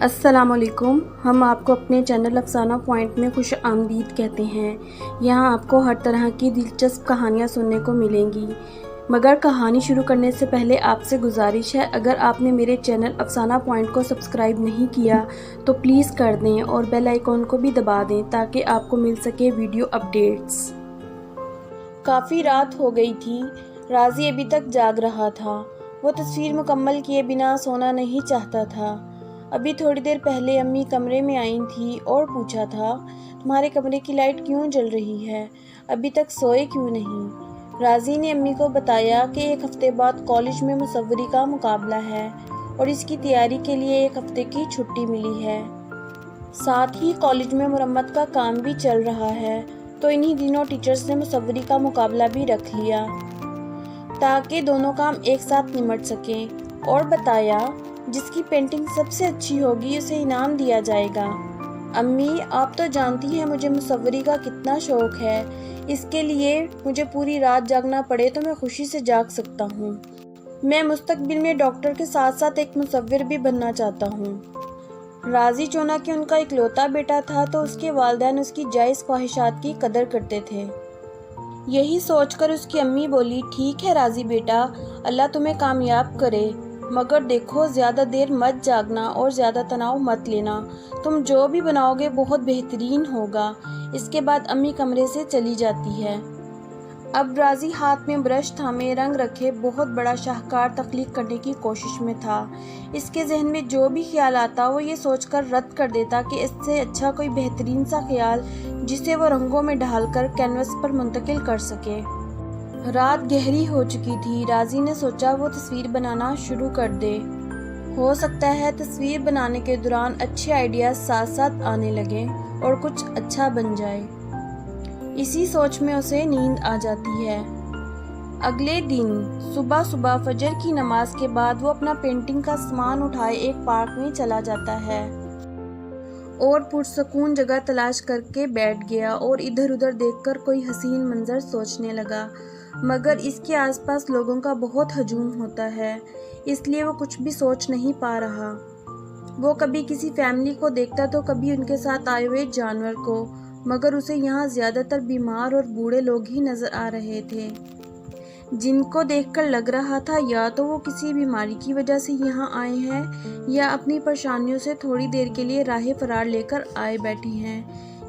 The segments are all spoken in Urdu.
السلام علیکم۔ ہم آپ کو اپنے چینل افسانہ پوائنٹ میں خوش آمدید کہتے ہیں۔ یہاں آپ کو ہر طرح کی دلچسپ کہانیاں سننے کو ملیں گی، مگر کہانی شروع کرنے سے پہلے آپ سے گزارش ہے، اگر آپ نے میرے چینل افسانہ پوائنٹ کو سبسکرائب نہیں کیا تو پلیز کر دیں اور بیل آئیکن کو بھی دبا دیں تاکہ آپ کو مل سکے ویڈیو اپڈیٹس۔ کافی رات ہو گئی تھی، راضی ابھی تک جاگ رہا تھا۔ وہ تصویر مکمل کیے بنا سونا نہیں چاہتا تھا۔ ابھی تھوڑی دیر پہلے امی کمرے میں آئی تھی اور پوچھا تھا، تمہارے کمرے کی لائٹ کیوں جل رہی ہے؟ ابھی تک سوئے کیوں نہیں؟ راضی نے امی کو بتایا کہ ایک ہفتے بعد کالج میں مصوری کا مقابلہ ہے اور اس کی تیاری کے لیے ایک ہفتے کی چھٹی ملی ہے۔ ساتھ ہی کالج میں مرمت کا کام بھی چل رہا ہے، تو انہی دنوں ٹیچرز نے مصوری کا مقابلہ بھی رکھ لیا تاکہ دونوں کام ایک ساتھ نمٹ سکیں، اور بتایا جس کی پینٹنگ سب سے اچھی ہوگی اسے انعام دیا جائے گا۔ امی، آپ تو جانتی ہیں مجھے مصوری کا کتنا شوق ہے، اس کے لیے مجھے پوری رات جاگنا پڑے تو میں خوشی سے جاگ سکتا ہوں۔ میں مستقبل میں ڈاکٹر کے ساتھ ساتھ ایک مصور بھی بننا چاہتا ہوں۔ راضی چونا کہ ان کا اکلوتا بیٹا تھا تو اس کے والدین اس کی جائز خواہشات کی قدر کرتے تھے۔ یہی سوچ کر اس کی امی بولی، ٹھیک ہے راضی بیٹا، اللہ تمہیں کامیاب کرے، مگر دیکھو زیادہ دیر مت جاگنا اور زیادہ تناؤ مت لینا، تم جو بھی بناؤ گے بہت بہترین ہوگا۔ اس کے بعد امی کمرے سے چلی جاتی ہے۔ اب راضی ہاتھ میں برش تھامے رنگ رکھے بہت بڑا شاہکار تخلیق کرنے کی کوشش میں تھا۔ اس کے ذہن میں جو بھی خیال آتا وہ یہ سوچ کر رد کر دیتا کہ اس سے اچھا کوئی بہترین سا خیال جسے وہ رنگوں میں ڈھال کر کینوس پر منتقل کر سکے۔ رات گہری ہو چکی تھی۔ راضی نے سوچا وہ تصویر بنانا شروع کر دے، ہو سکتا ہے تصویر بنانے کے دوران اچھے آئیڈیاز ساتھ ساتھ آنے لگیں اور کچھ اچھا بن جائے۔ اسی سوچ میں اسے نیند آ جاتی ہے۔ اگلے دن صبح فجر کی نماز کے بعد وہ اپنا پینٹنگ کا سامان اٹھائے ایک پارک میں چلا جاتا ہے اور پرسکون جگہ تلاش کر کے بیٹھ گیا اور ادھر ادھر دیکھ کر کوئی حسین منظر سوچنے لگا، مگر اس کے آس پاس لوگوں کا بہت ہجوم ہوتا ہے، اس لیے وہ کچھ بھی سوچ نہیں پا رہا۔ وہ کبھی کسی فیملی کو دیکھتا تو کبھی ان کے ساتھ آئے ہوئے جانور کو، مگر اسے یہاں زیادہ تر بیمار اور بوڑھے لوگ ہی نظر آ رہے تھے، جن کو دیکھ کر لگ رہا تھا یا تو وہ کسی بیماری کی وجہ سے یہاں آئے ہیں یا اپنی پریشانیوں سے تھوڑی دیر کے لیے راہ فرار لے کر آئے بیٹھے ہیں۔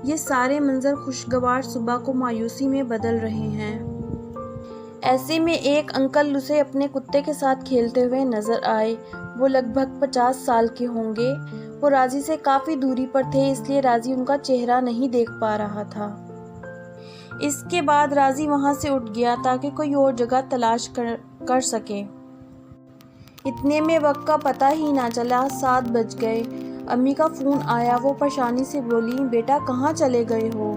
یہ سارے منظر خوشگوار صبح کو مایوسی میں بدل رہے ہیں۔ ایسے میں ایک انکل اسے اپنے کتے کے ساتھ کھیلتے ہوئے نظر آئے۔ وہ لگ بھگ 50 سال کے ہوں گے۔ وہ راضی سے کافی دوری پر تھے، اس لیے راضی ان کا چہرہ نہیں دیکھ پا رہا تھا۔ اس کے بعد راضی وہاں سے اٹھ گیا تاکہ کوئی اور جگہ تلاش کر سکے۔ اتنے میں وقت کا پتہ ہی نہ چلا، 7 بج گئے۔ امی کا فون آیا۔ وہ پریشانی سے بولی، بیٹا کہاں چلے گئے ہو؟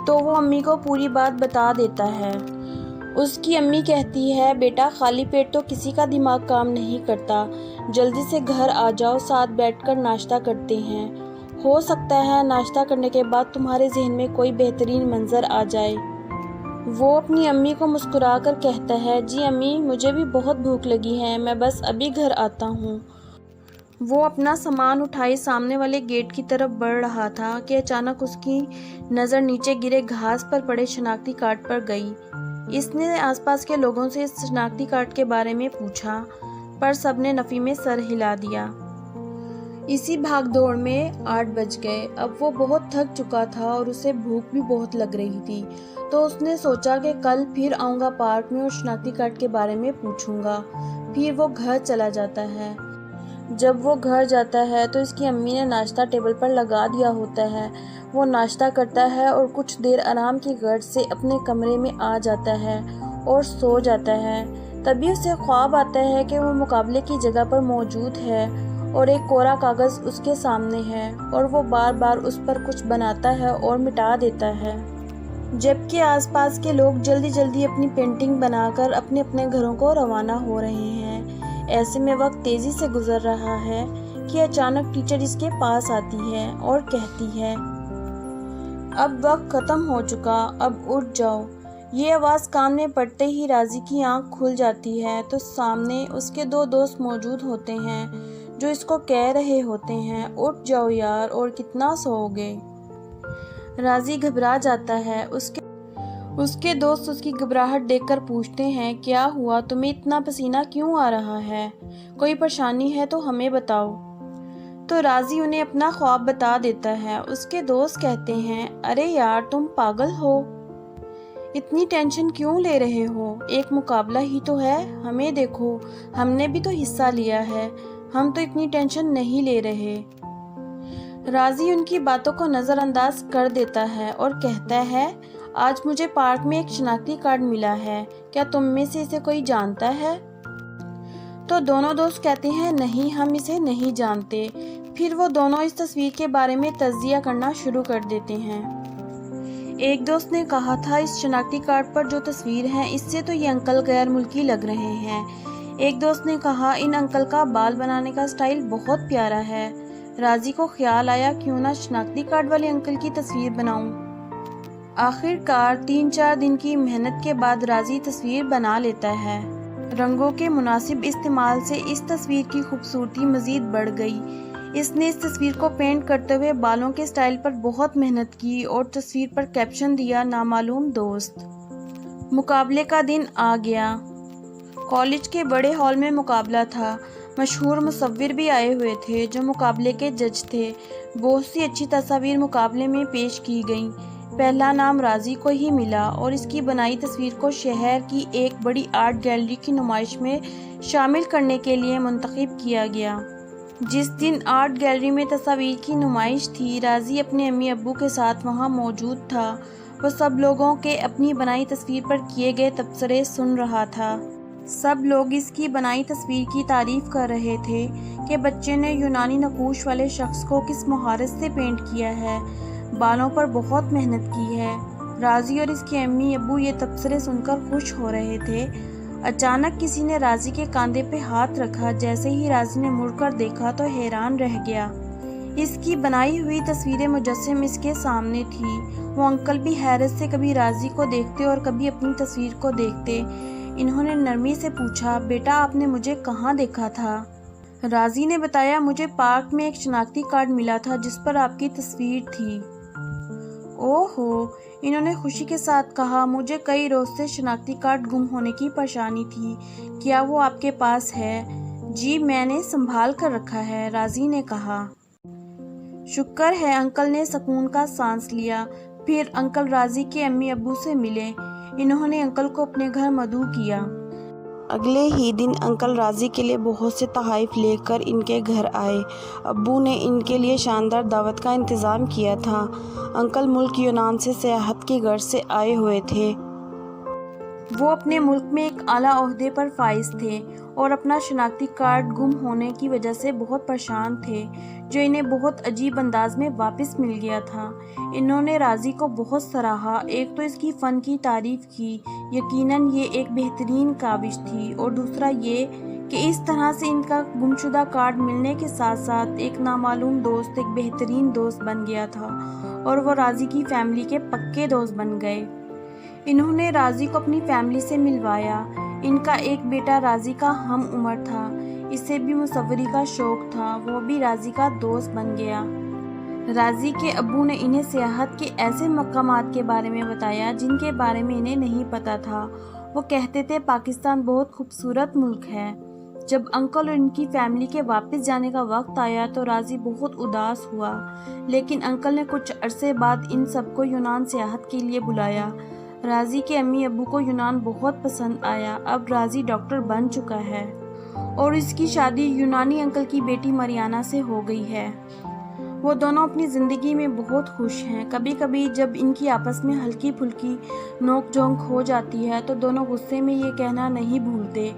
تو وہ امی کو پوری بات بتا دیتا ہے۔ اس کی امی کہتی ہے، بیٹا خالی پیٹ تو کسی کا دماغ کام نہیں کرتا، جلدی سے گھر آ جاؤ، ساتھ بیٹھ کر ناشتہ کرتے ہیں، ہو سکتا ہے ناشتہ کرنے کے بعد تمہارے ذہن میں کوئی بہترین منظر آ جائے۔ وہ اپنی امی کو مسکرا کر کہتا ہے، جی امی، مجھے بھی بہت بھوک لگی ہے، میں بس ابھی گھر آتا ہوں۔ وہ اپنا سامان اٹھائے سامنے والے گیٹ کی طرف بڑھ رہا تھا کہ اچانک اس کی نظر نیچے گرے گھاس پر پڑے شناختی کارڈ پر گئی۔ اس نے آس پاس کے لوگوں سے اس شناختی کارڈ کے بارے میں پوچھا، پر سب نے نفی میں سر ہلا دیا۔ اسی بھاگ دوڑ میں 8 بج گئے۔ اب وہ بہت تھک چکا تھا اور اسے بھوک بھی بہت لگ رہی تھی، تو اس نے سوچا کہ کل پھر آؤں گا پارک میں اور شناختی کارڈ کے بارے میں پوچھوں گا۔ پھر وہ گھر چلا جاتا ہے۔ جب وہ گھر جاتا ہے تو اس کی امی نے ناشتہ ٹیبل پر لگا دیا ہوتا ہے۔ وہ ناشتہ کرتا ہے اور کچھ دیر آرام کی غرض سے اپنے کمرے میں آ جاتا ہے اور سو جاتا ہے۔ تبھی اسے خواب آتا ہے کہ وہ مقابلے کی جگہ پر موجود ہے اور ایک کوڑا کاغذ اس کے سامنے ہے اور وہ بار بار اس پر کچھ بناتا ہے اور مٹا دیتا ہے، جبکہ آس پاس کے لوگ جلدی جلدی اپنی پینٹنگ بنا کر اپنے اپنے گھروں کو روانہ ہو رہے ہیں۔ ایسے میں وقت تیزی سے گزر رہا ہے کہ اچانک ٹیچر اس کے پاس آتی ہے اور کہتی ہے، اب وقت ختم ہو چکا، اب اٹھ جاؤ۔ یہ آواز کان میں پڑتے ہی راضی کی آنکھ کھل جاتی ہے تو سامنے اس کے 2 دوست موجود ہوتے ہیں جو اس کو کہہ رہے ہوتے ہیں اٹھ جاؤ یار اور کتنا سو گے۔ راضی گھبرا جاتا ہے۔ اس کے دوست اس کی گھبراہٹ دیکھ کر پوچھتے ہیں کیا ہوا، تمہیں اتنا پسینہ کیوں آ رہا ہے، کوئی پریشانی ہے تو ہمیں بتاؤ۔ تو راضی انہیں اپنا خواب بتا دیتا ہے۔ اس کے دوست کہتے ہیں ارے یار تم پاگل ہو، اتنی ٹینشن کیوں لے رہے ہو، ایک مقابلہ ہی تو ہے، ہمیں دیکھو ہم نے بھی تو حصہ لیا ہے، ہم تو اتنی ٹینشن نہیں لے رہے۔ راضی ان کی باتوں کو نظر انداز کر دیتا ہے اور کہتا ہے آج مجھے پارک میں ایک شناختی کارڈ ملا ہے، کیا تم میں سے اسے کوئی جانتا ہے؟ تو دونوں دوست کہتے ہیں نہیں ہم اسے نہیں جانتے۔ پھر وہ دونوں اس تصویر کے بارے میں تجزیہ کرنا شروع کر دیتے ہیں۔ ایک دوست نے کہا تھا اس شناختی کارڈ پر جو تصویر ہے اس سے تو یہ انکل غیر ملکی لگ رہے ہیں۔ ایک دوست نے کہا ان انکل کا بال بنانے کا سٹائل بہت پیارا ہے۔ راضی کو خیال آیا کیوں نہ شناختی کارڈ والے انکل کی تصویر بناؤں۔ آخر کار 3-4 دن کی محنت کے بعد راضی تصویر بنا لیتا ہے۔ رنگوں کے مناسب استعمال سے اس تصویر کی خوبصورتی مزید بڑھ گئی۔ اس نے اس تصویر کو پینٹ کرتے ہوئے بالوں کے سٹائل پر بہت محنت کی اور تصویر پر کیپشن دیا نامعلوم دوست۔ مقابلے کا دن آ گیا۔ کالج کے بڑے ہال میں مقابلہ تھا۔ مشہور مصور بھی آئے ہوئے تھے جو مقابلے کے جج تھے۔ بہت سی اچھی تصاویر مقابلے میں پیش کی گئیں۔ پہلا نام راضی کو ہی ملا اور اس کی بنائی تصویر کو شہر کی ایک بڑی آرٹ گیلری کی نمائش میں شامل کرنے کے لیے منتخب کیا گیا۔ جس دن آرٹ گیلری میں تصاویر کی نمائش تھی راضی اپنے امی ابو کے ساتھ وہاں موجود تھا۔ وہ سب لوگوں کے اپنی بنائی تصویر پر کیے گئے تبصرے سن رہا تھا۔ سب لوگ اس کی بنائی تصویر کی تعریف کر رہے تھے کہ بچے نے یونانی نقوش والے شخص کو کس مہارت سے پینٹ کیا ہے، بالوں پر بہت محنت کی ہے۔ راضی اور اس کے امی ابو یہ تبصرے سن کر خوش ہو رہے تھے۔ اچانک کسی نے راضی کے کاندھے پہ ہاتھ رکھا۔ جیسے ہی راضی نے مڑ کر دیکھا تو حیران رہ گیا۔ اس کی بنائی ہوئی تصویر مجسم اس کے سامنے تھی۔ وہ انکل بھی حیرت سے کبھی راضی کو دیکھتے اور کبھی اپنی تصویر کو دیکھتے۔ انہوں نے نرمی سے پوچھا بیٹا آپ نے مجھے کہاں دیکھا تھا؟ راضی نے بتایا مجھے پارک میں ایک شناختی کارڈ ملا تھا جس پر آپ کی تصویر تھی۔ اوہو، انہوں نے خوشی کے ساتھ کہا مجھے کئی روز سے شناختی کارڈ گم ہونے کی پریشانی تھی، کیا وہ آپ کے پاس ہے؟ جی میں نے سنبھال کر رکھا ہے، راضی نے کہا۔ شکر ہے، انکل نے سکون کا سانس لیا۔ پھر انکل راضی کے امی ابو سے ملے۔ انہوں نے انکل کو اپنے گھر مدعو کیا۔ اگلے ہی دن انکل راضی کے لیے بہت سے تحائف لے کر ان کے گھر آئے۔ ابو نے ان کے لیے شاندار دعوت کا انتظام کیا تھا۔ انکل ملک یونان سے سیاحت کی غرض سے آئے ہوئے تھے۔ وہ اپنے ملک میں ایک اعلیٰ عہدے پر فائز تھے اور اپنا شناختی کارڈ گم ہونے کی وجہ سے بہت پریشان تھے جو انہیں بہت عجیب انداز میں واپس مل گیا تھا۔ انہوں نے راضی کو بہت سراہا۔ ایک تو اس کی فن کی تعریف کی، یقیناً یہ ایک بہترین کاوش تھی، اور دوسرا یہ کہ اس طرح سے ان کا گمشدہ کارڈ ملنے کے ساتھ ساتھ ایک نامعلوم دوست ایک بہترین دوست بن گیا تھا اور وہ راضی کی فیملی کے پکے دوست بن گئے۔ انہوں نے راضی کو اپنی فیملی سے ملوایا۔ ان کا ایک بیٹا راضی کا ہم عمر تھا، اسے بھی مصوری کا شوق تھا، وہ بھی راضی کا دوست بن گیا۔ راضی کے ابو نے انہیں سیاحت کے ایسے مقامات کے بارے میں بتایا جن کے بارے میں انہیں نہیں پتا تھا۔ وہ کہتے تھے پاکستان بہت خوبصورت ملک ہے۔ جب انکل اور ان کی فیملی کے واپس جانے کا وقت آیا تو راضی بہت اداس ہوا، لیکن انکل نے کچھ عرصے بعد ان سب کو یونان سیاحت کے لیے بلایا۔ راضی کے امی ابو کو یونان بہت پسند آیا۔ اب راضی ڈاکٹر بن چکا ہے اور اس کی شادی یونانی انکل کی بیٹی مریانا سے ہو گئی ہے۔ وہ دونوں اپنی زندگی میں بہت خوش ہیں۔ کبھی کبھی جب ان کی آپس میں ہلکی پھلکی نوک جھونک ہو جاتی ہے تو دونوں غصے میں یہ کہنا نہیں بھولتے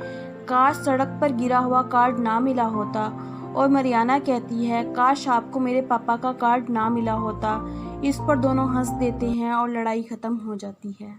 کاش سڑک پر گرا ہوا کارڈ نہ ملا ہوتا، اور مریانا کہتی ہے کاش آپ کو میرے پاپا کا کارڈ نہ ملا ہوتا۔ اس پر دونوں ہنس دیتے ہیں اور لڑائی ختم ہو جاتی ہے۔